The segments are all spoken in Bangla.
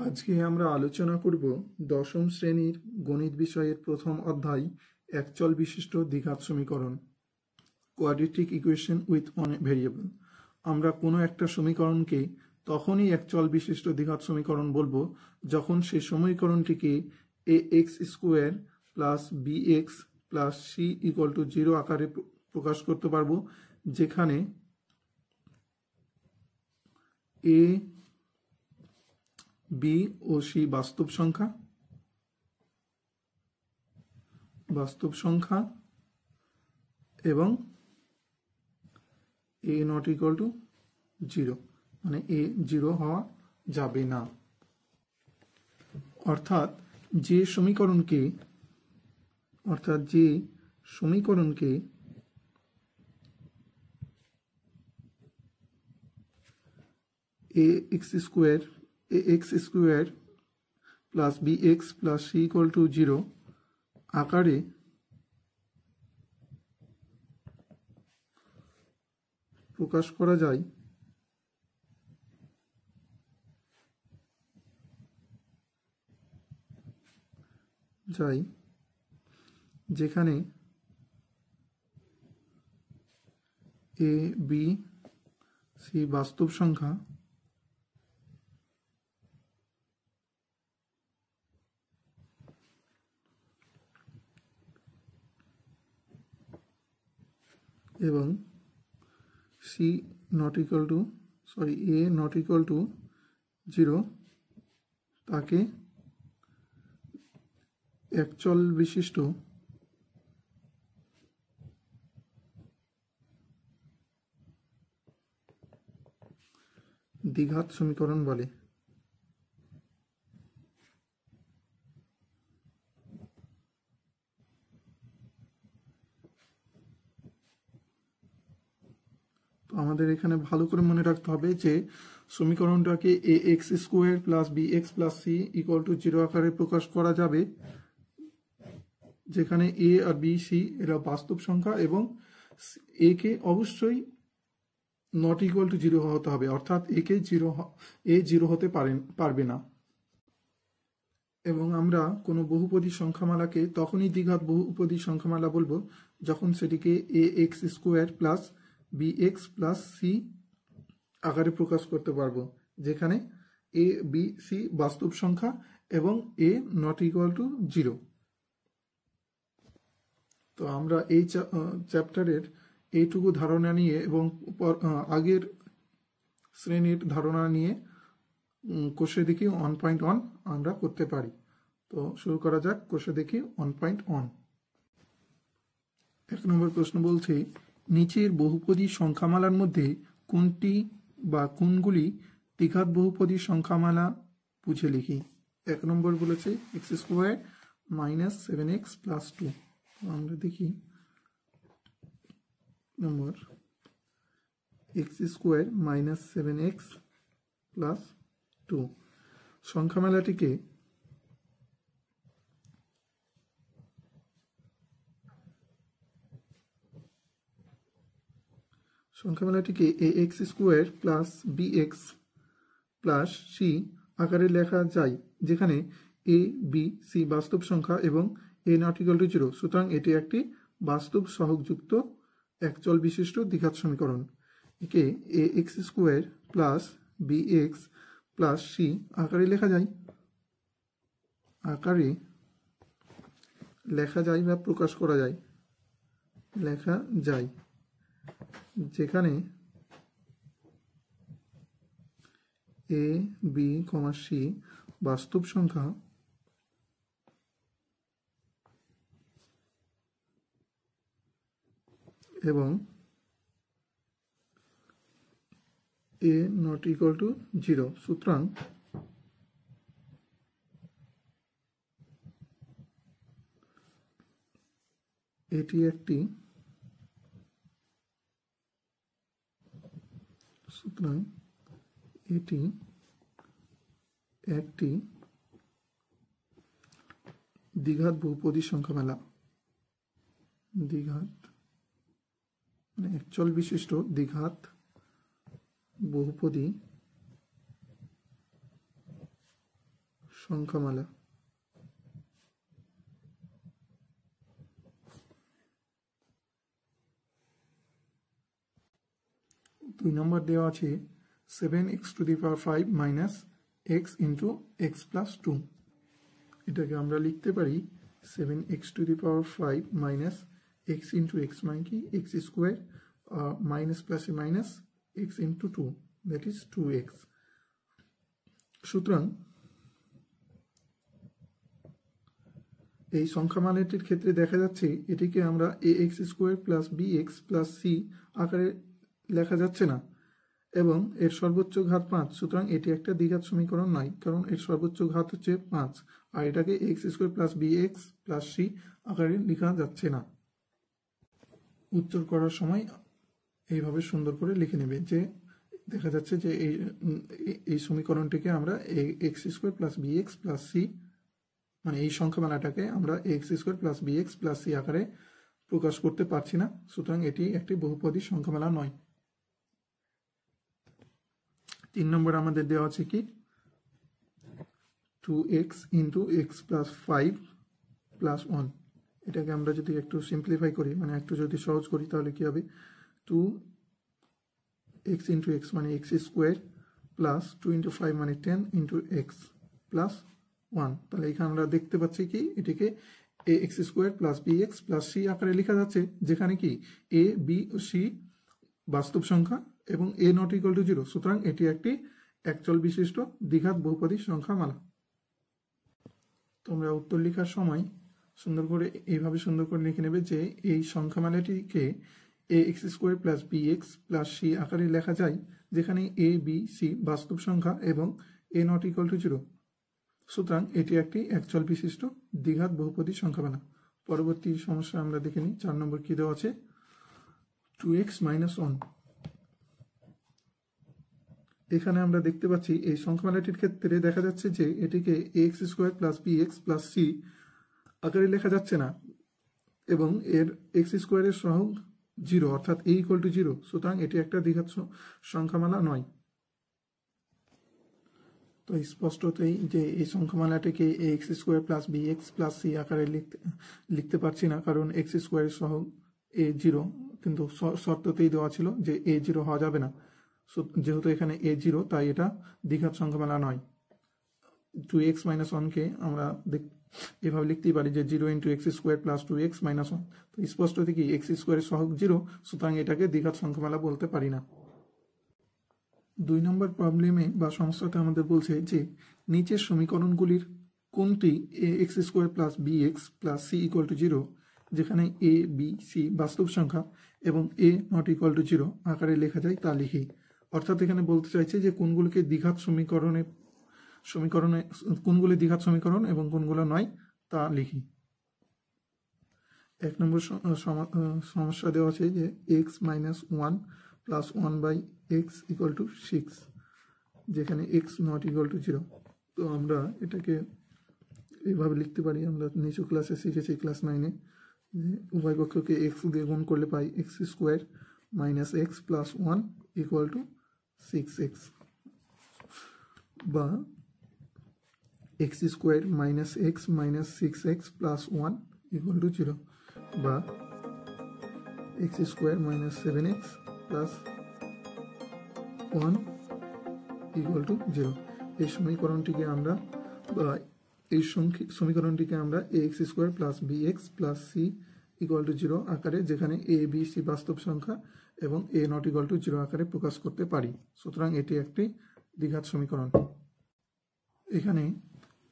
আজকে আমরা আলোচনা করব দশম শ্রেণীর গণিত বিষয়ের প্রথম অধ্যায় একচল বিশিষ্ট দ্বিঘাত সমীকরণ quadratic equation with one variable. আমরা কোনো একটা সমীকরণকে তখনই একচল বিশিষ্ট দ্বিঘাত সমীকরণ বলবো যখন সেই সমীকরণটিকে a x square plus b x plus c equal to 0 আকারে প্রকাশ করতে পারবো, যেখানে এ বি ও সি বাস্তব সংখ্যা এবং এ নট ইকুয়াল টু 0, মানে এ 0 হওয়া যাবে না। অর্থাৎ যে সমীকরণকে a x square plus b x plus c equal to 0 আকারে প্রকাশ করা যায়, যেখানে এ বি সি বাস্তব সংখ্যা এবং এ নট ইকুয়াল টু 0 তাকে একচল বিশিষ্ট দ্বিঘাত সমীকরণ বলে। আমাদের এখানে ভালো করে মনে রাখতে হবে যে সমীকরণটাকে a x square plus b x plus c equal to 0 আকারে প্রকাশ করা যাবে, যেখানে এ আর বি সি এরা বাস্তব সংখ্যা এবং এ কে অবশ্যই নট ইকুয়াল টু 0 হতে হবে, অর্থাৎ এ 0 হতে পারবে না। এবং আমরা কোনো বহুপদী সংখ্যামালাকে তখনই দ্বিঘাত বহুপদী সংখ্যামালা বলবো যখন সেটিকে a x square plus b x plus c আকারে প্রকাশ করতে পারবো, যেখানে এ বি সি বাস্তব সংখ্যা এবং এ নট ইকুয়াল টু 0। তো আমরা এই চ্যাপ্টারের এইটুকু ধারণা নিয়ে এবং আগের শ্রেণীর ধারণা নিয়ে কোষে দেখি 1.1 আমরা করতে পারি। তো শুরু করা যাক কোষে দেখি 1.1। 1 নম্বর প্রশ্ন বলছে, নিচের বহুপদী সংখ্যামালার মধ্যে কোনটি বা কোনগুলি দ্বিঘাত বহুপদী সংখ্যামালা বুঝে লিখি। 1 নম্বর বলেছে x square minus 7x plus 2। আমরা দেখি number x square minus 7x plus 2 সংখ্যামালাটিকে a x square plus b x plus c আকারে লেখা যায়, যেখানে এ বি সি বাস্তব সংখ্যা এবং এ নট ইকুয়াল টু 0। সুতরাং এটি একটি বাস্তব সহগযুক্ত একচল বিশিষ্ট দ্বিঘাত সমীকরণ। একে a x square plus b x plus c আকারে লেখা যায় বা প্রকাশ করা যায়, যেখানে এ বি সি বাস্তব সংখ্যা এবং এ নট ইকুয়াল টু 0। সুতরাং এটি একটি দ্বিঘাত বহুপদী সংখ্যামালা, মানে একচল বিশিষ্ট দ্বিঘাত বহুপদী সংখ্যামালা। 2 নম্বর দেওয়া আছে 7x two the power 5 minus x into x plus 2। এটাকে আমরা লিখতে পারি 7x two the power 5 minus x into x মানে কি x স্কোয়ার মাইনাস প্লাসে minus x into 2 that is 2x। সুতরাং এই সংখ্যামালাটির ক্ষেত্রে দেখা যাচ্ছে এটিকে আমরা ax square plus bx plus c আকারে লেখা যাচ্ছে না এবং এর সর্বোচ্চ ঘাত 5। সুতরাং এটি একটা দ্বিঘাত সমীকরণ নয়, কারণ এর সর্বোচ্চ ঘাত হচ্ছে 5 আর এটাকে x square plus bx plus c আকারে লেখা যাচ্ছে না। উত্তর করার সময় এইভাবে সুন্দর করে লিখে নেবে যে দেখা যাচ্ছে যে এই সমীকরণটিকে আমরা x square plus bx plus c মানে এই সংখ্যামালাটাকে আমরা x square plus bx plus c আকারে প্রকাশ করতে পারছি না। সুতরাং এটি একটি বহুপদী সংখ্যামালা নয়। 3 নম্বর আমাদের দেওয়া আছে কি 2x into x plus 5 plus 1। এটাকে আমরা যদি একটু সিম্পলিফাই করি মানে একটু যদি সহজ করি তাহলে কি হবে 2x ইন্টু এক্স মানে এক্স স্কোয়ার প্লাস 2 ইন্টু 5 মানে 10 ইন্টু এক্স প্লাস 1। তাহলে এখানে আমরা দেখতে পাচ্ছি কি এটিকে ax square plus bx plus c আকারে লেখা যাচ্ছে, যেখানে কি a b ও c বাস্তব সংখ্যা এবং a নট ইকুয়াল টু 0। সুতরাং এটি একটি একচল বিশিষ্ট দ্বিঘাত বহুপদী সংখ্যামালা। তোমরা উত্তর লেখার সময় সুন্দর করে এইভাবে সুন্দর করে লিখে নেবে যে এই সংখ্যামালাটিকে ax square plus bx plus c আকারে লেখা যায়, যেখানে a b c বাস্তব সংখ্যা এবং a নট ইকুয়াল টু 0। সুতরাং এটি একটি একচল বিশিষ্ট দ্বিঘাত বহুপদী সংখ্যামালা। পরবর্তী সমস্যা আমরা দেখে নিই। 4 নম্বর কি দেওয়া আছে 2x মাইনাস 1। এখানে আমরা দেখতে পাচ্ছি এই সংখ্যামালাটির ক্ষেত্রে দেখা যাচ্ছে যে এটিকে ax square plus bx plus c আকারে লেখা যাচ্ছে না এবং এর x স্কোয়ারের সহগ 0 অর্থাৎ a ইকুয়াল টু 0। সুতরাং এটি একটা দ্বিঘাত সংখ্যামালা নয়। তো স্পষ্টতই যে এই সংখ্যামালাটিকে ax square plus bx plus c আকারে লিখতে পারছি না, কারণ x স্কোয়ারের সহগ a0, কিন্তু শর্ততেই দেওয়া ছিল যে a0 হওয়া যাবে না। যেহেতু এখানে a0 তাই এটা দ্বিঘাত সংখ্যামালা নয়। 2x মাইনাস 1কে আমরা এভাবে লিখতেই পারি যে 0 into x square plus 2x minus 1। তো স্পষ্ট থেকে এক্স স্কোয়ারের সহগ 0, সুতরাং এটাকে দ্বিঘাত সংখ্যামালা বলতে পারি না। 2 নম্বর প্রবলেমে বা সমস্যাতে আমাদের বলছে যে নিচের সমীকরণগুলির কোনটি ax square plus bx plus c equal to 0, যেখানে a b c বাস্তব সংখ্যা এবং a নট ইকুয়াল টু 0 আকারে লেখা যায় তা লিখি। অর্থাৎ এখানে বলতে চাইছে যে কোনগুলোকে দ্বিঘাত সমীকরণে কোনগুলি দ্বিঘাত সমীকরণ এবং কোনগুলো নয় তা লিখি। 1 নম্বর সমস্যা দেওয়া আছে যে x minus 1 plus 1 by x equal to 6, যেখানে x নট ইকুয়াল টু 0। তো আমরা এটাকে এইভাবে লিখতে পারি, আমরা নিচু ক্লাসে শিখেছি ক্লাস 9-এ, যে উভয় পক্ষকে x দিয়ে গুণ করলে পাই x square minus x plus 1 equal two 6x, বা x square minus x minus 6x plus 1 equal to 0, বা x square minus 7x plus 1 equal to 0। এই সমীকরণটিকে আমরা ax square plus bx plus c equal to 0 আকারে, যেখানে a b c বাস্তব সংখ্যা এবং a নট ইকুয়াল টু 0 আকারে প্রকাশ করতে পারি। সুতরাং এটি একটি দ্বিঘাত সমীকরণ। এখানে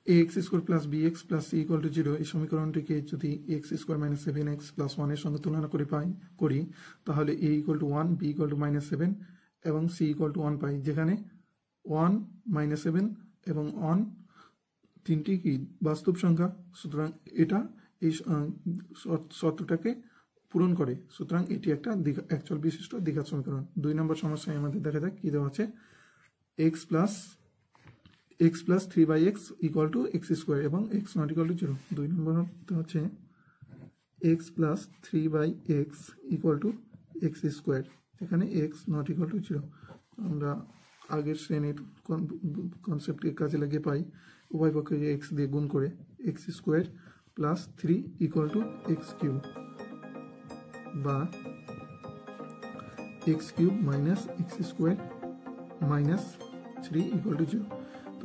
ax square plus bx plus c equal to 0 এই সমীকরণটিকে যদি x square minus 7x plus 1 এর সঙ্গে তুলনা করি তাহলে a equal to 1, b equal to minus 7 এবং c ইকুয়াল টু 1 পাই, যেখানে 1 মাইনাস 7 এবং 1 তিনটি কি বাস্তব সংখ্যা। সুতরাং এটা এই শর্তটাকে পূরণ করে। সুতরাং এটি একটা একচল বিশিষ্ট দ্বিঘাত সমীকরণ। 2 নম্বর সমস্যায় আমাদের দেখা যাক কি দেওয়া আছে x plus 3/x equal to x square এবং x নট ইকুয়াল টু 0। 2 নম্বর হচ্ছে x plus 3/x equal to x square, যেখানে x নট ইকুয়াল টু 0। আমরা আগের শ্রেণীর কনসেপ্টকে কাজে লাগিয়ে পাই উভয় পক্ষে এক্স দিয়ে গুণ করে x square plus 3 equal to x cube বা x cube minus x square minus 3 equal to 0। তো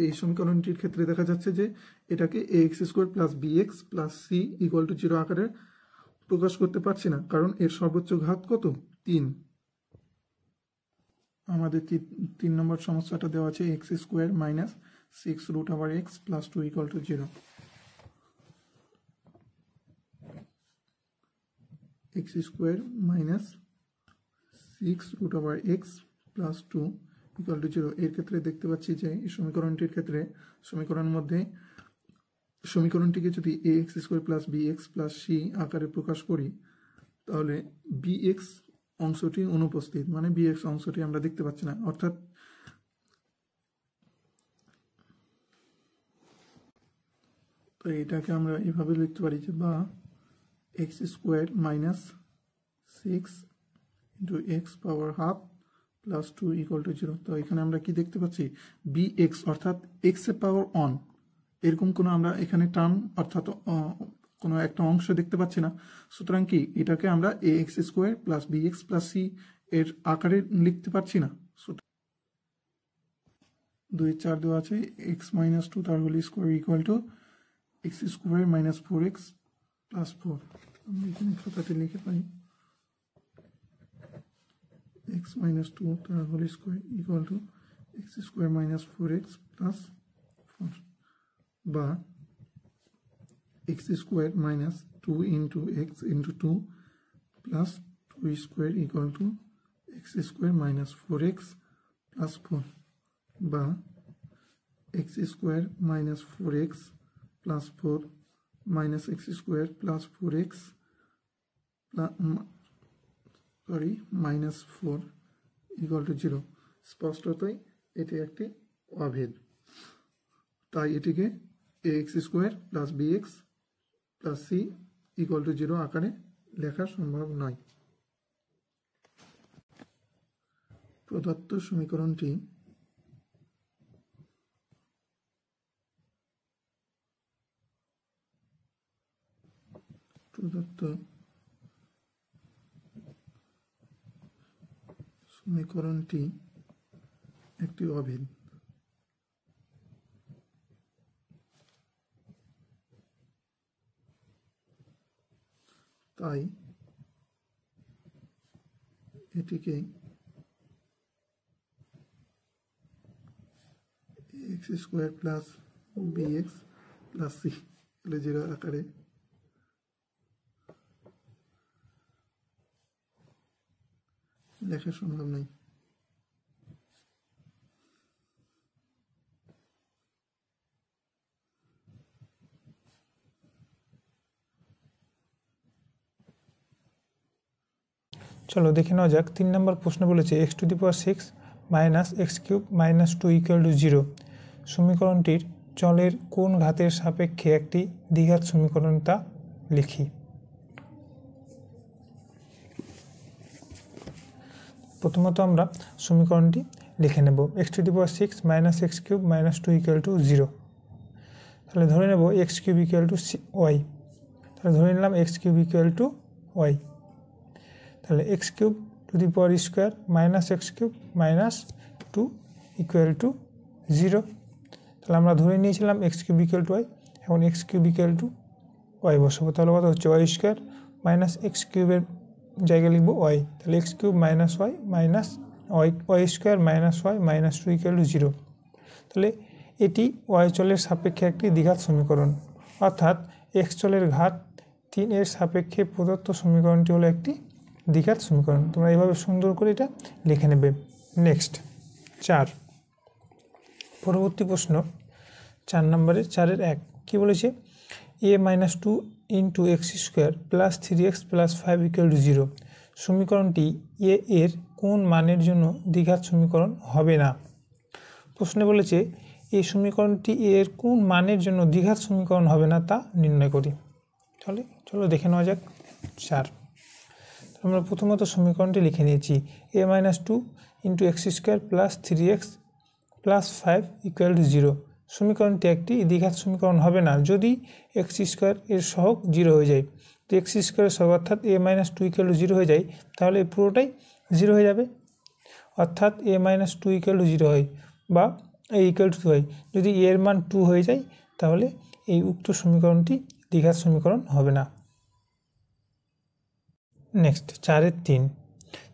এই সমীকরণটির ক্ষেত্রে দেখা যাচ্ছে যে এটাকে a x square plus b x plus c equal to 0 আকারে প্রকাশ করতে পারছি না, কারণ এর সর্বোচ্চ ঘাত কত? 3। আমাদের 3 নম্বর সমস্যাটা দেওয়া আছে x square minus 6 root over x plus 2 equal to 0। X square minus 6 root over x plus 2 equal to 0। এর ক্ষেত্রে দেখতে পাচ্ছি যে এই সমীকরণটির ক্ষেত্রে সমীকরণের মধ্যে সমীকরণটিকে যদি a x square plus b x plus c আকারে প্রকাশ করি তাহলে বি এক্স অংশটি অনুপস্থিত, মানে বি এক্স অংশটি আমরা দেখতে পাচ্ছি না। অর্থাৎ তো এটাকে আমরা এভাবে লিখতে পারি যে বা x square minus 6 into x power half plus 2 equal to 0। তো এখানে আমরা কি দেখতে পাচ্ছি? বি এক্স অর্থাৎ এক্স এর পাওয়ার অন, এরকম কোনো আমরা এখানে টার্ম অর্থাৎ কোনো একটা অংশ দেখতে পাচ্ছি না। সুতরাং কি এটাকে আমরা a x square plus b x plus c এর আকারে লিখতে পারছি না। 2 4 দেওয়া আছে এক্স মাইনাস 2 তার whole square equal to x square minus 4x plus 4। আমি এখানে খাতাতে লিখে পাই এক্স মাইনাস 2 তার whole square equal to x square minus 4x plus 4 বা x square minus 2 into x into 2 plus 2 square equal to x square minus 4x plus 4 বা x square minus 4x plus 4 minus x square plus 4x minus 4 equal to 0। স্পষ্টতই এটি একটি অভেদ, তাই এটিকে a x square plus b x plus c equal to 0 আকারে লেখা সম্ভব নয়। প্রদত্ত সমীকরণটি একটি অভেদ, তাই এটিকে x square plus b x plus c 0 আকারে লেখা সম্ভব নয়। চলো দেখে নেওয়া যাক। 3 নম্বর প্রশ্ন বলেছে x to the power 6 minus x cube minus 2 equal to 0 সমীকরণটির চলের কোন ঘাতের সাপেক্ষে একটি দ্বিঘাত সমীকরণ তা লিখি। প্রথমত আমরা সমীকরণটি লিখে নেব x to the power 6 minus x cube minus 2 equal to 0। তাহলে ধরে নেব x cube equal to y. তাহলে ধরে নিলাম x cube equal to y. তাহলে x cube to the power square minus x cube minus 2 equal to 0। তাহলে আমরা ধরে নিয়েছিলাম x cube equal to y, এখন x cube equal to y বসাবো। তাহলে কত হচ্ছে ওয়াই স্কোয়ার মাইনাস এক্স কিউবের জায়গায় লিখবো ওয়াই। তাহলে x cube minus y minus y square minus y minus 2 equal to 0। তাহলে এটি ওয়াই চলের সাপেক্ষে একটি দ্বিঘাত সমীকরণ, অর্থাৎ এক্স চলের ঘাত 3 এর সাপেক্ষে প্রদত্ত সমীকরণটি হলো একটি দ্বিঘাত সমীকরণ। তোমরা এইভাবে সুন্দর করে এটা লিখে নেবে। নেক্সট 4 পরবর্তী প্রশ্ন 4 নম্বরের 4-এর 1 কি বলেছে এ minus 2 into x square plus 3x plus 5 equal to 0 সমীকরণটি এ এর কোন মানের জন্য দ্বিঘাত সমীকরণ হবে না। প্রশ্নে বলেছে এই সমীকরণটি এর কোন মানের জন্য দ্বিঘাত সমীকরণ হবে না তা নির্ণয় করি। তাহলে চলো দেখে নেওয়া যাক। 4 আমরা প্রথমত সমীকরণটি লিখে নিয়েছি এ minus 2 into x square plus 3x plus 5 equal to 0। সমীকরণটি একটি দ্বিঘাত সমীকরণ হবে না যদি এক্স স্কোয়ার এর সহগ 0 হয়ে যায়। তো এক্স স্কোয়ারের সহগ অর্থাৎ a - 2 = 0 হয়ে যায়, তাহলে পুরোটাই 0 হয়ে যাবে। অর্থাৎ a - 2 = 0 হয় বা a = 2 হয়। যদি a এর মান 2 হয়ে যায় তাহলে এই উক্ত সমীকরণটি দ্বিঘাত সমীকরণ হবে না। Next 4 - 3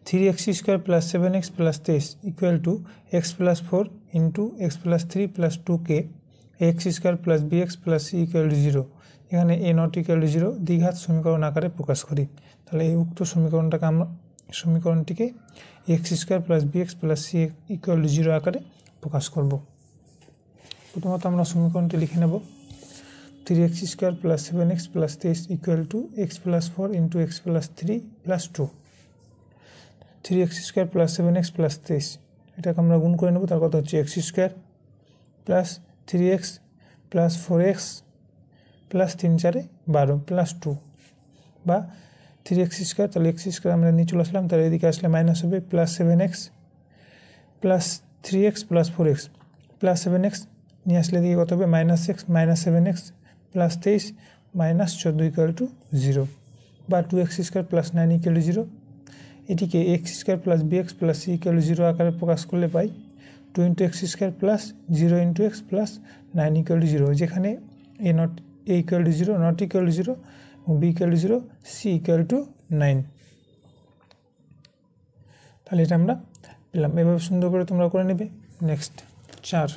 3x² + 7x + 23 = x + 4 × x + 3 + 2k ax² + bx + c = 0। এখানে a ≠ 0 দ্বিঘাত সমীকরণ আকারে প্রকাশ করি। তাহলে এই উক্ত সমীকরণটিকে ax² + bx + c = 0 আকারে প্রকাশ করব। প্রথমত আমরা সমীকরণটি লিখে নেব। 3x² + 7x + 23 = x + 4 × x + 3 + 2। 3x² + 7x + 23 এটাকে আমরা গুণ করে নেব। তার কথা হচ্ছে x² + 3x + 4x + 3 × 4 = 12 + 2 বা 3x², তাহলে x² আমরা নিয়ে চলে আসলাম, তাহলে এদিকে আসলে মাইনাস হবে +7x + 3x + 4x + 7x নিয়ে আসলে এদিকে কত হবে -x - 7x + 23 - 14 = 0 বা 2x² + 9 = 0। এটিকে x² + bx + c = 0 আকারে প্রকাশ করলে পাই 2 × x² + 0 × x + 9 = 0, যেখানে a = 0, not equal to 0, b = 0, c = 9। তাহলে এটা আমরা পেলাম। এভাবে সুন্দর করে তোমরা করে নেবে। নেক্সট 4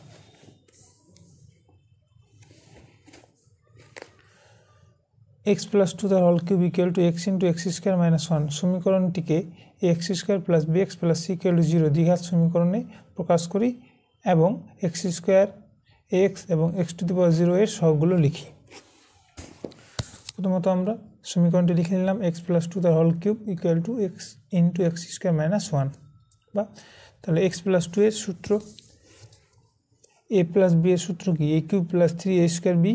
x + 2 = x × x² - 1 সমীকরণটিকে x² + bx + c = 0 দ্বিঘাত সমীকরণে প্রকাশ করি এবং x², x এবং x⁴ এর সহগগুলো লিখি। প্রথমত আমরা সমীকরণটি লিখে নিলাম x + 2 = x × x² - 1 বা তাহলে x + 2 এর সূত্র a + b এর সূত্র কি a³ + 3a² b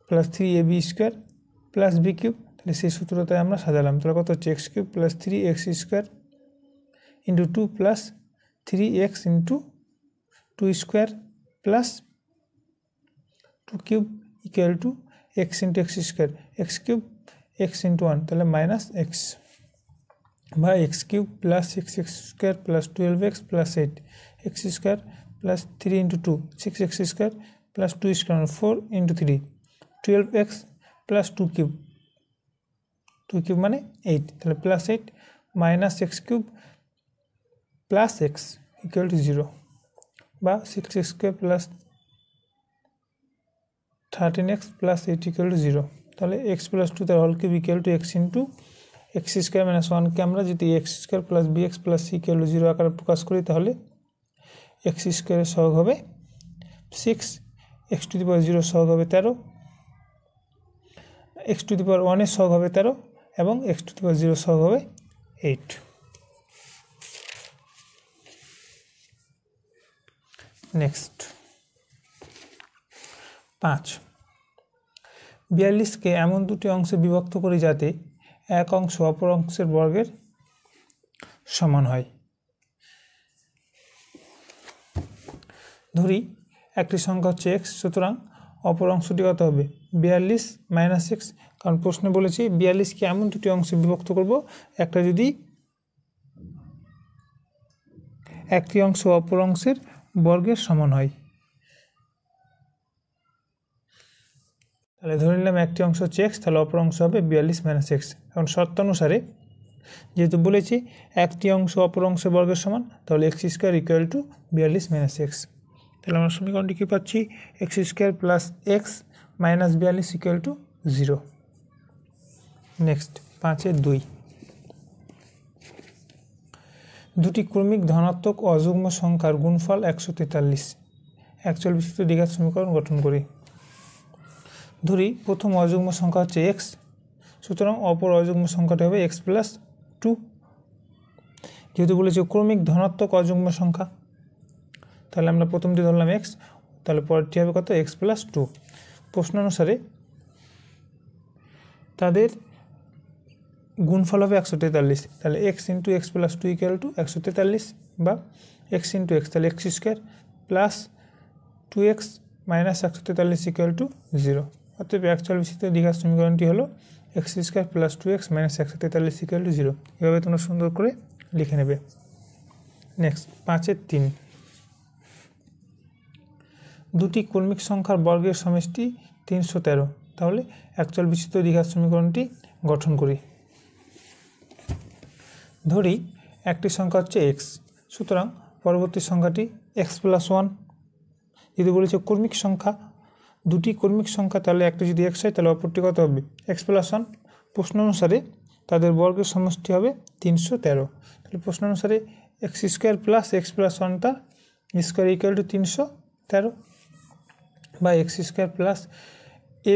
+ 3ab² + b³। তাহলে সেই সূত্রতে আমরা সাজালাম। তাহলে কত হচ্ছে x³ + 3x² × 2 + 3x × 2² + 2³ = x × x², x³ x × 1 তাহলে -x বা x³ + 6x² + 12x + 8 x² + 3 × 2 6x² + 2² 4 × 3 12x + 2³ মানে 8, তাহলে +8 - x³ + x = 0 বা 6x² + 13x + 8 = 0। তাহলে x + 2 = x × x² - 1 কে আমরা যদি x² + bx + c = 0 আকারে প্রকাশ করি তাহলে x² এর সহগ হবে 6, x⁴ সহগ হবে 13, x⁴ এর সহগ হবে 13 এবং x⁴ সহগ হবে 8। নেক্সট 5 42কে এমন দুটি অংশে বিভক্ত করি যাতে এক অংশ অপর অংশের বর্গের সমান হয়। ধরি একটি সংখ্যা হচ্ছে x, সুতরাং অপর অংশটি কত হবে 42 - x, কারণ প্রশ্নে বলেছি 42কে এমন দুটি অংশে বিভক্ত করব একটা যদি একটি অংশ অপর অংশের বর্গের সমান হয়। তাহলে ধরে নিলাম একটি অংশ হচ্ছে x, তাহলে অপর অংশ হবে 42 - x। এখন শর্তানুসারে যেহেতু বলেছি একটি অংশ অপর অংশের বর্গের সমান, তাহলে x² = 42 - x। তাহলে আমরা সমীকরণটি কী পাচ্ছি x² + x - 42 = 0। নেক্সট 5 - 2 দুটি ক্রমিক ধনাত্মক অযুগ্ম সংখ্যার গুণফল 143 একচল বিশিষ্ট দ্বিঘাত সমীকরণ গঠন করি। ধরি প্রথম অযুগ্ম সংখ্যা হচ্ছে x, সুতরাং অপর অযুগ্ম সংখ্যাটি হবে x + 2। যেহেতু বলেছি ক্রমিক ধনাত্মক অযুগ্ম সংখ্যা, তাহলে আমরা প্রথমটি ধরলাম x, তাহলে পরেরটি হবে কত x + 2। প্রশ্ন অনুসারে তাদের গুণফল হবে 143, তাহলে x × x + 2 = 143 বা x × x, তাহলে x² + 2x minus 143 equal to 0। অতএব অ্যাকচুয়াল বিশিষ্ট দ্বিঘাত সমীকরণটি হলো x square plus 2x minus 143 equal to 0। এভাবে তোমরা সুন্দর করে লিখে নেবে। নেক্সট 5-3, দুটি কর্মিক সংখ্যার বর্গের সমষ্টি 313। তাহলে অ্যাকচুয়াল বিশিষ্ট দ্বিঘাত সমীকরণটি গঠন করি। ধরি একটি সংখ্যা হচ্ছে x, সুতরাং পরবর্তী সংখ্যাটি x+1। যদি বলেছে কর্মিক সংখ্যা, দুটি কর্মিক সংখ্যা, তাহলে একটা যদি x হয় তাহলে অপরটি কত হবে x+1। প্রশ্ন অনুসারে তাদের বর্গের সমষ্টি হবে 313। তাহলে প্রশ্ন অনুসারে এক্স স্কোয়ার প্লাস x+1 তার স্কোয়ার ইকুয়াল টু 313, বা x square plus a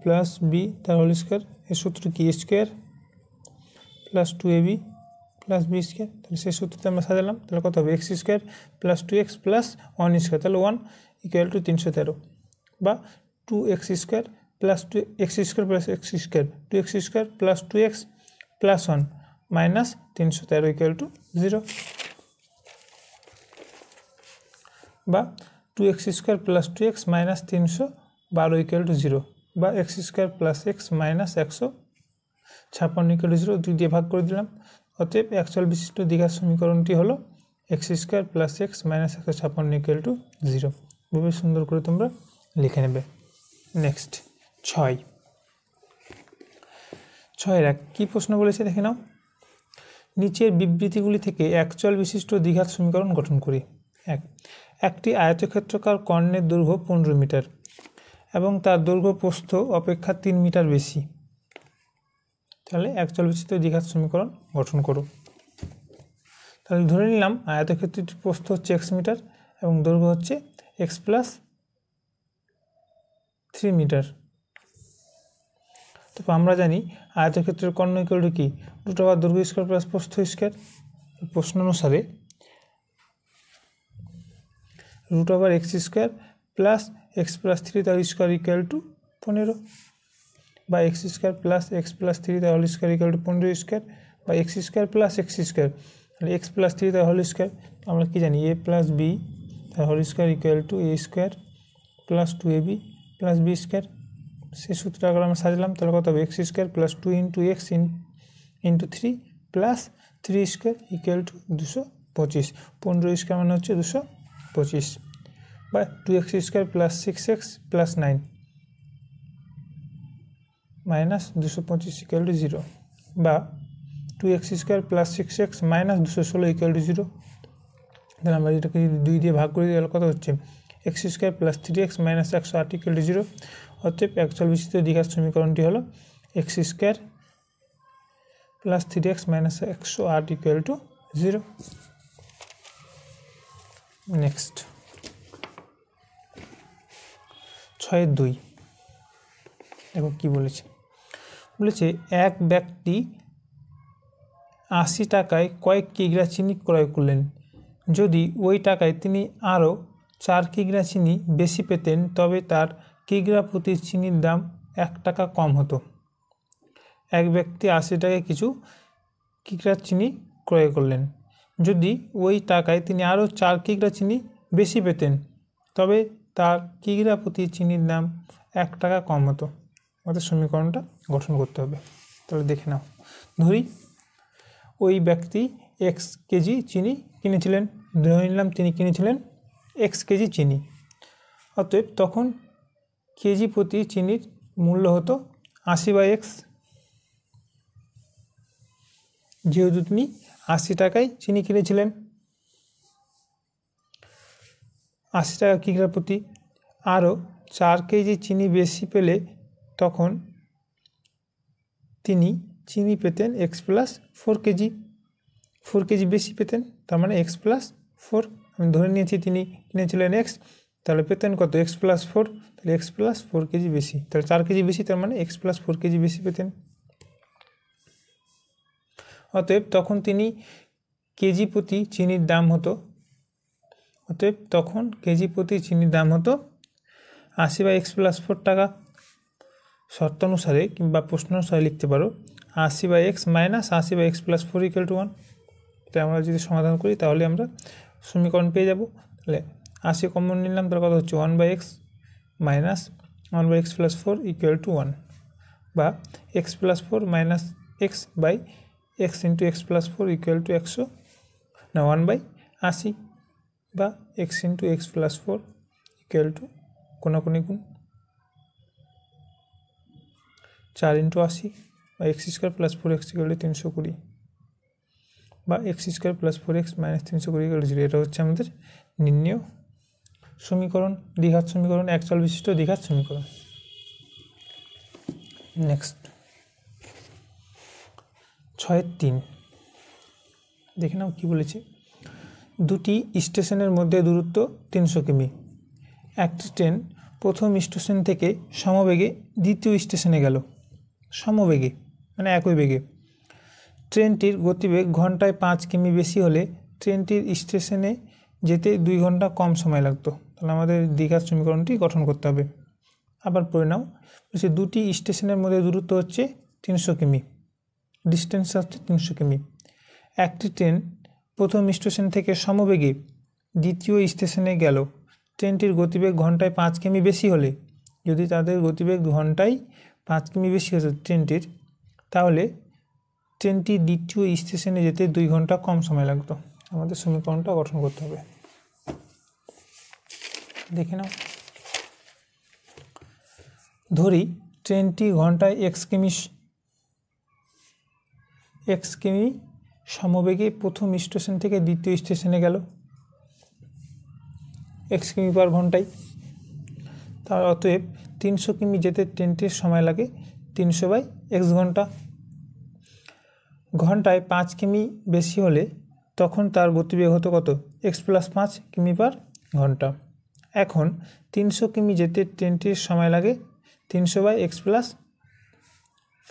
plus b তার হোল স্কোয়ার। এর সূত্র কি square plus 2ab plus b square. তাহলে সেই সূত্রতে আমরা সাজালাম, তাহলে কত হবে x square plus 2x plus 1 square, তাহলে 1 ইকুয়াল টু 313, বা 2x square plus 2x square plus x square 2x square plus 2x plus 1 minus 313 equal to 0, বা 2x square plus 2x minus 312 equal to 0, বা x square plus x minus 156 equal to 0। 2 দিয়ে ভাগ করে দিলাম। অতএব অ্যাকচুয়াল বিশিষ্ট দ্বিঘাত সমীকরণটি হলো x square plus x minus 156 equal to 0। খুবই সুন্দর করে তোমরা লিখে নেবে। নেক্সট 6 কী প্রশ্ন বলেছে দেখে নাও। নিচের বিবৃতিগুলি থেকে অ্যাকচুয়াল বিশিষ্ট দ্বিঘাত সমীকরণ গঠন করি। একটি আয়তক্ষেত্রাকার কর্ণের দৈর্ঘ্য 15 মিটার এবং তার দৈর্ঘ্য প্রস্থ অপেক্ষা 3 মিটার বেশি। তাহলে অ্যাকচুয়াল বিশিষ্ট দ্বিঘাত সমীকরণ গঠন করো। তাহলে ধরে নিলাম আয়তক্ষেত্রটির প্রস্থ হচ্ছে x মিটার এবং দৈর্ঘ্য হচ্ছে x প্লাস 3 মিটার। তো আমরা জানি আয়তক্ষেত্রের কর্ণ ইকুয়াল টু কি √ দৈর্ঘ্য স্কোয়ার প্লাস প্রস্থ স্কোয়ার। প্রশ্ন অনুসারে √x square plus x plus 3 তার স্কোয়ার ইকুয়াল টু 15, বা x square plus x plus 3 তার whole square equal to 15 square, বা x square plus x square, তাহলে এক্স প্লাস 3 তার হোল স্কোয়ার। আমরা কি জানি a প্লাস বি তার whole square equal to a square plus 2ab plus b square. সেই সূত্রটা আগে আমরা সাজলাম, তাহলে কত হবে x square plus 2 × x into 3 plus 3 square equal two 225। 15 square মানে হচ্ছে 225, বা 2x square plus 6x plus 9 minus 225 equal to 0, বা 2x square plus 6x minus 216 equal to 0। তাহলে আমরা যেটাকে যদি 2 দিয়ে ভাগ করে দিই তাহলে কত হচ্ছে x square plus 3x minus 108 equal to 0। অতএব অ্যাকচুয়াল বিশিষ্ট দ্বিঘাত সমীকরণটি হলো x square plus 3x minus 108 equal to 0। Next 6-2, দেখো কি বলেছে। এক ব্যক্তি 80 টাকায় কয়েক কিগ্রা চিনি ক্রয় করলেন। যদি ওই টাকায় তিনি আরও 4 কিগ্রা চিনি বেশি পেতেন তবে তার কিগ্রা প্রতি চিনির দাম 1 টাকা কম হতো। এক ব্যক্তি 80 টাকায় কিছু কিগ্রা চিনি ক্রয় করলেন। যদি ওই টাকায় তিনি আরও 4 কিগ্রা চিনি বেশি পেতেন তবে তার কিগ্রা প্রতি চিনির দাম 1 টাকা কম হতো। আমাদের সমীকরণটা গঠন করতে হবে। তাহলে দেখে নাও। ধরি ওই ব্যক্তি x কেজি চিনি কিনেছিলেন। ধরে নিলাম তিনি কিনেছিলেন x কেজি চিনি। অতএব তখন কেজি প্রতি চিনির মূল্য হতো 80/x। যেহেতু তিনি 80 টাকায় চিনি কিনেছিলেন, 80 টাকা কিগ্রা প্রতি, আরও 4 কেজি চিনি বেশি পেলে তখন তিনি চিনি পেতেন x প্লাস 4 কেজি। 4 কেজি বেশি পেতেন, তার মানে x প্লাস 4। আমি ধরে নিয়েছি তিনি কিনেছিলেন x, তাহলে পেতেন কত x প্লাস 4, তাহলে x প্লাস 4 কেজি বেশি, তাহলে 4 কেজি বেশি, তার মানে x প্লাস 4 কেজি বেশি পেতেন। অতএব তখন তিনি কেজি প্রতি চিনির দাম হতো 80/x প্লাস 4 টাকা। শর্ত অনুসারে কিংবা প্রশ্ন অনুসারে লিখতে পারো 80/x minus 80/x plus 4 equal two 1। এটা আমরা যদি সমাধান করি তাহলে আমরা সমীকরণ পেয়ে যাব। তাহলে 80 কমন নিলাম, তার কথা হচ্ছে 1/x minus 1/x plus 4 equal two 1, বা x plus 4 minus x by x into x plus 4 equal to 100 না 1/80, বা x into x plus 4 equal to কোনাকুনি গুণ 4 ইন্টু 80, বা x square plus 4x equal to 320, বা x square plus 4x minus 320 equal to 0। এটা হচ্ছে আমাদের নির্ণেয় সমীকরণ, দ্বিঘাত সমীকরণ, এক চল বিশিষ্ট দ্বিঘাত সমীকরণ। নেক্সট 6.3 দেখে নাও কি বলেছে। দুটি স্টেশনের মধ্যে দূরত্ব 300 কিমি। একটি ট্রেন প্রথম স্টেশন থেকে সমবেগে দ্বিতীয় স্টেশনে গেল। সমবেগে মানে একই বেগে। ট্রেনটির গতিবেগ ঘন্টায় 5 কিমি বেশি হলে ট্রেনটির স্টেশনে যেতে 2 ঘন্টা কম সময় লাগতো। তাহলে আমাদের দ্বিঘাত সমীকরণটি গঠন করতে হবে। আবার পড়ে নাও, বলছে দুটি স্টেশনের মধ্যে দূরত্ব হচ্ছে 300 কিমি, ডিস্টেন্স হচ্ছে 300 কিমি। একটি ট্রেন প্রথম স্টেশন থেকে সমবেগে দ্বিতীয় স্টেশনে গেল। ট্রেনটির গতিবেগ ঘন্টায় 5 কিমি বেশি হলে, যদি তাদের গতিবেগ ঘন্টায় 5 কিমি বেশি হতো ট্রেনটির, তাহলে ট্রেনটি দ্বিতীয় স্টেশনে যেতে 2 ঘন্টা কম সময় লাগতো। আমাদের সমীকরণটা গঠন করতে হবে। দেখে নাও, ধরি ট্রেনটি ঘন্টায় x কিমি সমবেগে প্রথম স্টেশন থেকে দ্বিতীয় স্টেশনে গেল, x কিমি পার ঘন্টায়। তার অতএব 300 কিমি যেতে ট্রেনটির সময় লাগে 300/x ঘন্টা। ঘন্টায় 5 কিমি বেশি হলে তখন তার গতিবেগ হতো কত? x প্লাস 5 কিমি পার ঘন্টা। এখন 300 কিমি যেতে ট্রেনটির সময় লাগে 300/x প্লাস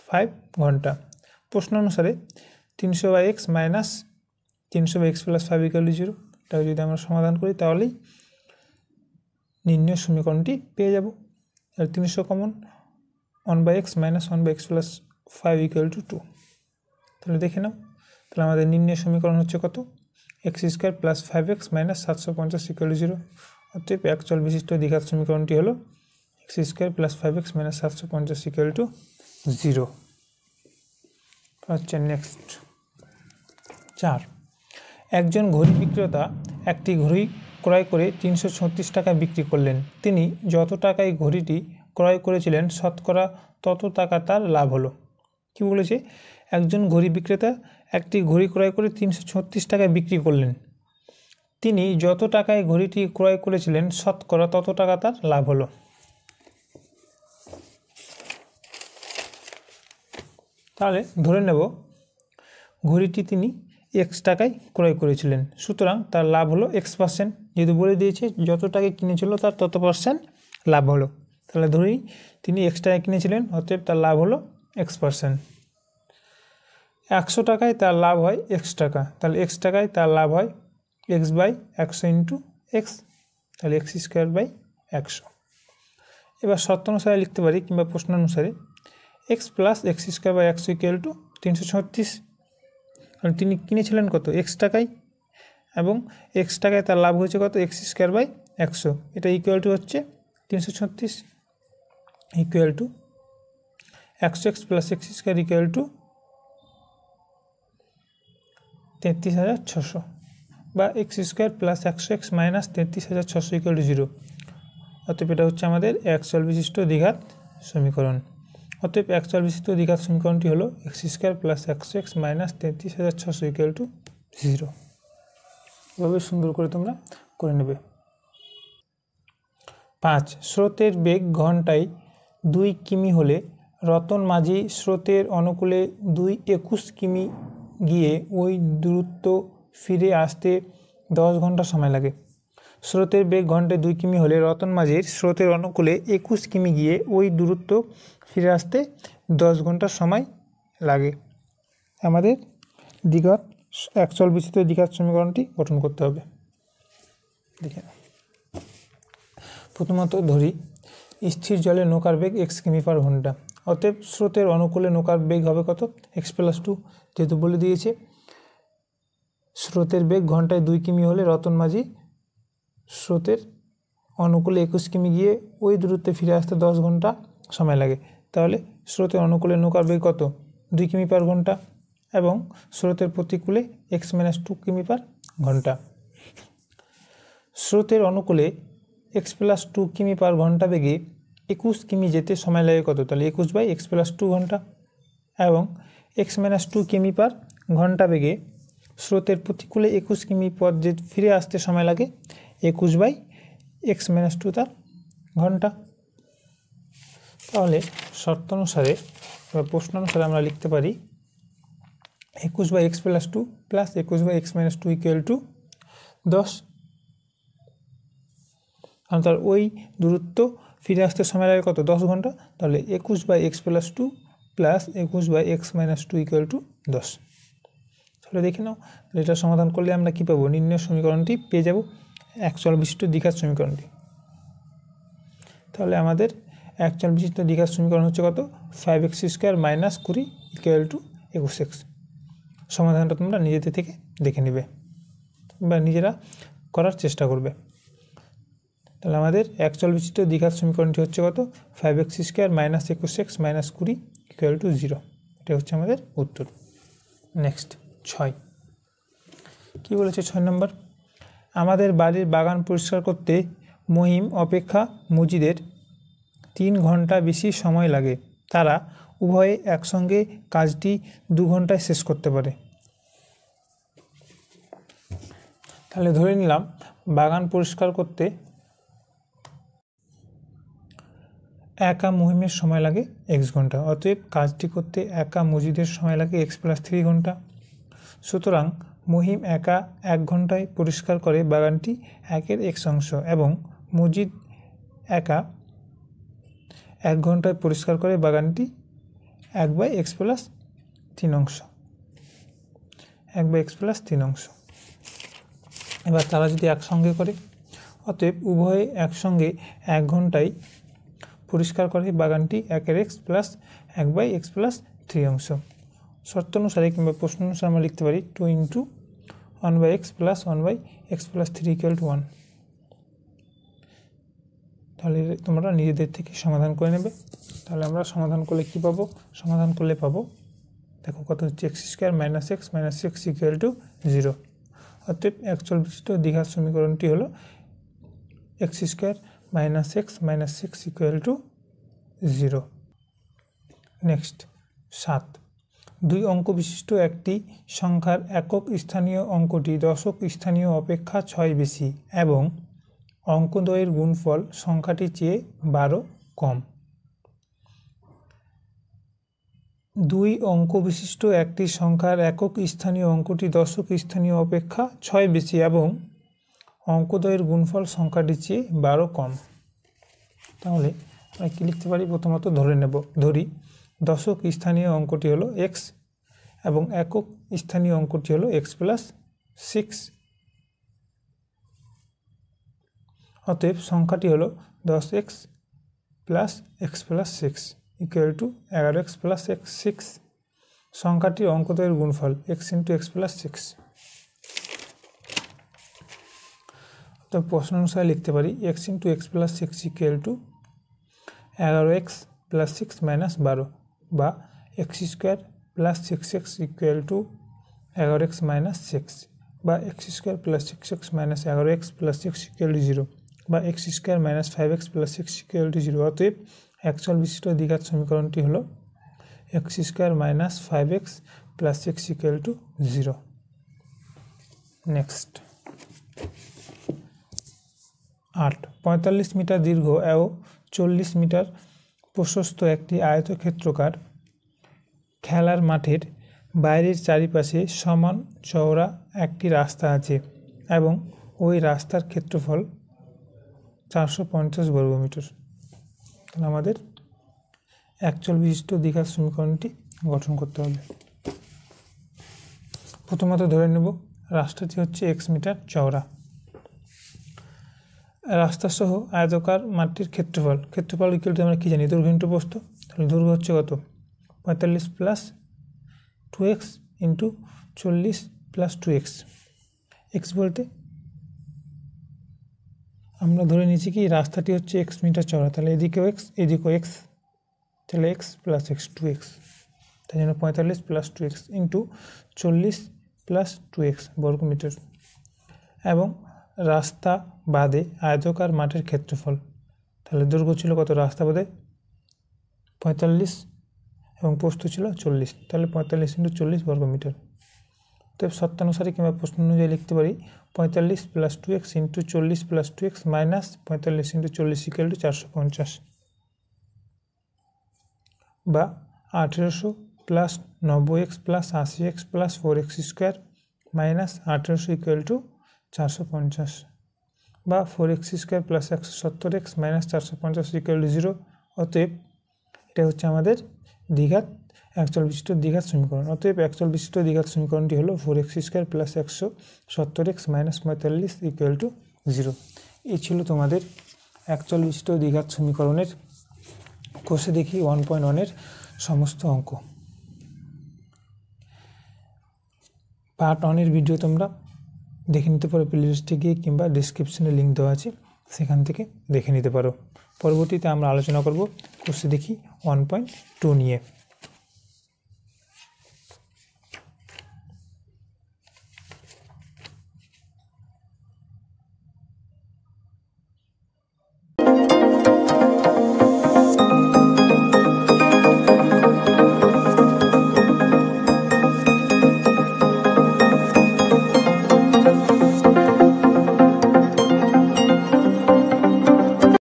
5 ঘন্টা। প্রশ্ন অনুসারে 300/x minus 300/x plus 5 equal to 0, এটা যদি আমরা সমাধান করি তাহলেই নির্ণয় সমীকরণটি পেয়ে যাব। আর 300 common, 1/x minus 1/x plus 5 equal two 2। তাহলে দেখে নাও, তাহলে আমাদের নির্ণয় সমীকরণ হচ্ছে কত? x square plus 5x minus 750 equal to 0। অতএব এক চল বিশিষ্ট দ্বিঘাত সমীকরণটি হলো x square plus 5x minus 750 equal to 0। হচ্ছে নেক্সট 4। একজন ঘড়ি বিক্রেতা একটি ঘড়ি ক্রয় করে 336 টাকা বিক্রি করলেন। তিনি যত টাকায় ঘড়িটি ক্রয় করেছিলেন শতকরা তত টাকা তার লাভ হলো। কি বলেছে? একজন ঘড়ি বিক্রেতা একটি ঘড়ি ক্রয় করে 336 টাকায় বিক্রি করলেন। তিনি যত টাকায় ঘড়িটি ক্রয় করেছিলেন শতকরা তত টাকা তার লাভ হলো। তাহলে ধরে নেব ঘড়িটি তিনি x টাকায় ক্রয় করেছিলেন, সুতরাং তার লাভ হলো x%। যেহেতু বলে দিয়েছে যত টাকায় কিনেছিল তার তত % লাভ হলো, তাহলে ধরি তিনি x টাকায় কিনেছিলেন, অতএব তার লাভ হলো x%। 100 টাকায় তার লাভ হয় x টাকা, তাহলে x টাকায় তার লাভ হয় x/100 ইন্টু x, তাহলে x স্কোয়ার বাই 100। এবার শর্ত অনুসারে লিখতে পারি কিংবা প্রশ্ন অনুসারে x plus x square by 100 equal to 336। কারণ তিনি কিনেছিলেন কত? x টাকায়, এবং x টাকায় তার লাভ হয়েছে কত? x square by 100। এটা ইকুয়াল টু হচ্ছে 336 equal to 100x plus x square equal to 33,600, বা x square plus 100x minus 33,600 equal to 0। অতএব এটা হচ্ছে আমাদের এক চল বিশিষ্ট দ্বিঘাত সমীকরণ। অতএব এক চল বিশিষ্ট দ্বিঘাত সমীকরণটি হলো x square plus 100x minus 33,600 equal to 0। এভাবে সুন্দর করে তোমরা করে নেবে। 5. স্রোতের বেগ ঘন্টায় 2 কিমি হলে রতন মাঝি স্রোতের অনুকূলে 21 কিমি গিয়ে ওই দূরত্ব ফিরে আসতে 10 ঘন্টা সময় লাগে। স্রোতের বেগ ঘন্টায় 2 কিমি হলে রতন মাঝির স্রোতের অনুকূলে 21 কিমি গিয়ে ওই দূরত্ব ফিরে আসতে 10 ঘন্টা সময় লাগে। আমাদের দ্বিঘাত এক চল বিশিষ্ট দ্বিঘাত সমীকরণটি গঠন করতে হবে। দেখে নাও, প্রথমত ধরি স্থির জলে নৌকার বেগ x কিমি পার ঘন্টা। অতএব স্রোতের অনুকূলে নৌকার বেগ হবে কত? x plus 2। যেহেতু বলে দিয়েছে স্রোতের বেগ ঘন্টায় 2 কিমি হলে রতন মাঝি স্রোতের অনুকূলে 21 কিমি গিয়ে ওই দূরত্বে ফিরে আসতে 10 ঘন্টা সময় লাগে। তাহলে স্রোতের অনুকূলে নৌকার বেগ কত? 2 কিমি পার ঘন্টা এবং স্রোতের প্রতিকূলে x-2 কিমি পার ঘন্টা। স্রোতের অনুকূলে x+2 কিমি পার ঘন্টা বেগে 21 কিমি যেতে সময় লাগে কত? তাহলে 21/x+2 ঘন্টা এবং x-2 কিমি পার ঘন্টা বেগে স্রোতের প্রতিকূলে 21 কিমি পথ যে ফিরে আসতে সময় লাগে 21/x-2 তার ঘন্টা। তাহলে শর্ত অনুসারে বা প্রশ্ন অনুসারে আমরা লিখতে পারি 21/x+2 প্লাস 21/x-2 = 10। কারণ তার ওই দূরত্ব ফিরে আসতে সময় লাগে কত? 10 ঘন্টা। তাহলে 21/x+2 প্লাস 21/x-2 = 10। তাহলে দেখে নাও, এটা সমাধান করলে আমরা কী পাবো? নির্ণয় সমীকরণটি পেয়ে যাব, এক চল বিশিষ্ট দ্বিঘাত সমীকরণটি। তাহলে আমাদের এক চল বিশিষ্ট দ্বিঘাত সমীকরণ হচ্ছে কত? 5x² - 20 = 21x। সমাধানটা তোমরা নিজেদের থেকে দেখে নেবে বা নিজেরা করার চেষ্টা করবে। তাহলে আমাদের এক চল বিশিষ্ট দ্বিঘাত সমীকরণটি হচ্ছে কত? 5x² - 21x - 20 = 0। এটা হচ্ছে আমাদের উত্তর। নেক্সট 6 কি বলেছে? 6 নম্বর, আমাদের বাড়ির বাগান পরিষ্কার করতে মহিম অপেক্ষা মজিদের 3 ঘন্টা বেশি সময় লাগে। তারা উভয়ে একসঙ্গে কাজটি 2 ঘন্টায় শেষ করতে পারে। তাহলে ধরে নিলাম বাগান পরিষ্কার করতে একা মহিমের সময় লাগে x ঘন্টা, অতএব কাজটি করতে একা মজিদের সময় লাগে x+3 ঘন্টা। সুতরাং মহিম একা 1 ঘন্টায় পরিষ্কার করে বাগানটি 1-এর x অংশ এবং মজিদ একা 1 ঘন্টায় পরিষ্কার করে বাগানটি 1/x+3 অংশ। 1/x+3 অংশ। এবার তারা যদি একসঙ্গে করে, অতএব উভয়ে একসঙ্গে 1 ঘন্টায় পরিষ্কার করে বাগানটি 1-এর x প্লাস 1/x+3 অংশ। শর্ত অনুসারে কিংবা প্রশ্ন অনুসারে আমরা লিখতে পারি 2 × 1/x প্লাস 1/x+3 = 1। তাহলে তোমরা নিজেদের থেকে সমাধান করে নেবে। তাহলে আমরা সমাধান করলে কি পাবো? সমাধান করলে পাবো, দেখো কত হচ্ছে, x² - x - x = 0। অতএব এক চল বিশিষ্ট দ্বিঘাত সমীকরণটি হলো x² - x - x = 0। নেক্সট 7, 2 অঙ্ক বিশিষ্ট একটি সংখ্যার একক স্থানীয় অঙ্কটি দশক স্থানীয় অপেক্ষা 6 বেশি এবং অঙ্কদ্বয়ের গুণফল সংখ্যাটির চেয়ে 12 কম। 2 অঙ্ক বিশিষ্ট একটি সংখ্যার একক স্থানীয় অঙ্কটি দশক স্থানীয় অপেক্ষা 6 বেশি এবং অঙ্কদ্বয়ের গুণফল সংখ্যাটির চেয়ে 12 কম। তাহলে আমরা কী লিখতে পারি? প্রথমত ধরি দশক স্থানীয় অঙ্কটি হলো x এবং একক স্থানীয় অঙ্কটি হলো x+6। অতএব সংখ্যাটি হলো 10x + x+6 = 11x + 6। সংখ্যাটির অঙ্কদ্বয়ের গুণফল x × x+6। তো প্রশ্ন অনুসারে লিখতে পারি x × x+6 = 11x + 6 - 12 বা x² + 6x = 11x - 6 বা x² + 6x - 11x + 6 = 0 বা x² - 5x + 6 = 0। অতএব এক চল বিশিষ্ট দ্বিঘাত সমীকরণটি হলো x² - 5x + 6 = 0। নেক্সট 8, 45 মিটার দীর্ঘ ও 40 মিটার প্রশস্ত একটি আয়তক্ষেত্রাকার খেলার মাঠের বাইরের চারিপাশে সমান চওড়া একটি রাস্তা আছে এবং ওই রাস্তার ক্ষেত্রফল 450 বর্গমিটার। তাহলে আমাদের এক চল বিশিষ্ট দ্বিঘাত সমীকরণটি গঠন করতে হবে। প্রথমত ধরে নেব রাস্তাটি হচ্ছে x মিটার চওড়া। রাস্তা সহ আয়তাকার মাঠটির ক্ষেত্রফল ইকুয়াল আমরা কি জানি? দৈর্ঘ্য × প্রস্থ। তাহলে দৈর্ঘ্য হচ্ছে কত? 45 + 2x × 40 + 2x। x বলতে আমরা ধরে নিয়েছি কি রাস্তাটি হচ্ছে এক্স মিটার চওড়া, তাহলে এদিকেও এক্স এদিকেও এক্স, তাহলে এক্স প্লাস এক্স 2x, তাই জন্য 45 plus 2x into 40 plus 2x বর্গমিটার। এবং রাস্তা বাদে আয়তাকার মাঠের ক্ষেত্রফল, তাহলে দৈর্ঘ্য ছিল কত রাস্তা বাদে 45 এবং প্রস্থ ছিল 40, তাহলে 45 ইন্টু 40 বর্গমিটার। তো শর্তানুসারে কিংবা প্রশ্ন অনুযায়ী লিখতে পারি 45 plus 2x into 40 plus 2x minus 45 into 40 equal to 450, বা 1800 plus 90x plus 80x plus 4x square minus 1800 equal to 450, বা 4x square plus 170x minus 450 equal to 0। অতএব এটা হচ্ছে আমাদের দ্বিঘাত একচল বিশিষ্ট দ্বিঘাত সমীকরণ। অতএব একচল বিশিষ্ট দ্বিঘাত সমীকরণটি হলো 4x square plus 170x minus 45 equal to 0। এই ছিল তোমাদের একচল বিশিষ্ট দ্বিঘাত সমীকরণের কোষে দেখি 1.1-এর সমস্ত অঙ্ক। পার্ট 1-এর ভিডিও তোমরা দেখে নিতে পারো প্লেলিস্টে গিয়ে, কিংবা ডিসক্রিপশনে লিঙ্ক দেওয়া আছে, সেখান থেকে দেখে নিতে পারো। পরবর্তীতে আমরা আলোচনা করব কোষে দেখি 1.2 নিয়ে।